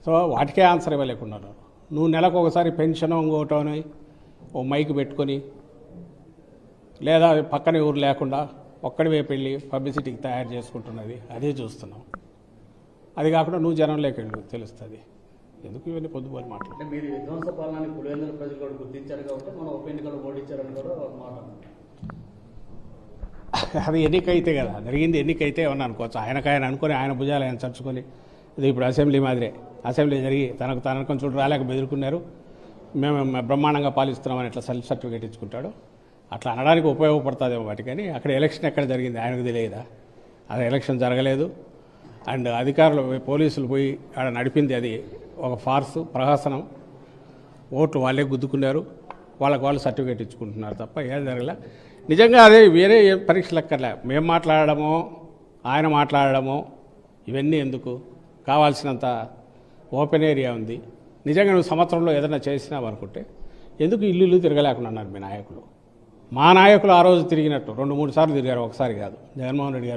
So వాటికే answer ఇవ్వలేకున్నారు. నువ్వు నెలకు ఒకసారి పెన్షన్ ఇంకోటని ఓ మైక్ పెట్టుకొని లేదా పక్కన ఊరు లేకుండా ఒక్కడివే పెళ్ళి పబ్లిసిటీకి తయారు చేసుకుంటున్నది అదే చూస్తున్నాం. అది కాకుండా నువ్వు జనంలోకి వెళ్ళు తెలుస్తుంది. ఎందుకు ఇవన్నీ పొద్దుపోయి మాట్లాడు. అంటే మీరు విధ్వంస పాలనని పులివెందుల ప్రజలు కూడా గుర్తించారు కాబట్టి మనం ఉప ఎన్నికలు ఓడించారని కూడా మాట. అది ఎన్నికైతే కదా జరిగింది. ఎన్నికైతే ఏమన్నా అనుకోవచ్చు. ఆయన అనుకొని ఆయన భుజాలు ఆయన చర్చుకొని ఇది ఇప్పుడు అసెంబ్లీ మాదిరే. అసెంబ్లీ జరిగి తనకు కొంచెం రాలేక బెదురుకున్నారు. మేము బ్రహ్మాండంగా పాలిస్తున్నామని ఇట్లా సెల్ఫ్ సర్టిఫికేట్ ఇచ్చుకుంటాడు. అట్లా అనడానికి ఉపయోగపడుతుందేమో వాటి. కానీ అక్కడ ఎలక్షన్ ఎక్కడ జరిగింది ఆయనకు తెలియదా? అది ఎలక్షన్ జరగలేదు. అండ్ అధికారులు పోలీసులు పోయి ఆడ నడిపింది అది ఒక ఫార్సు ప్రహసనం. ఓట్లు వాళ్ళే గుద్దుకున్నారు. వాళ్ళు సర్టిఫికేట్ ఇచ్చుకుంటున్నారు తప్ప ఏం జరగలే. నిజంగా అదే వేరే పరీక్షలు ఎక్కర్లే. మేము మాట్లాడడమో ఆయన మాట్లాడడమో ఇవన్నీ ఎందుకు? కావాల్సినంత ఓపెన్ ఏరియా ఉంది. నిజంగా నువ్వు సంవత్సరంలో ఏదైనా చేసినావు అనుకుంటే ఎందుకు ఇల్లు తిరగలేకుండా అన్నారు మీ నాయకులు. మా నాయకులు ఆ రోజు తిరిగినట్టు 2-3 సార్లు తిరిగారు, ఒకసారి కాదు. జగన్మోహన్ రెడ్డి గారు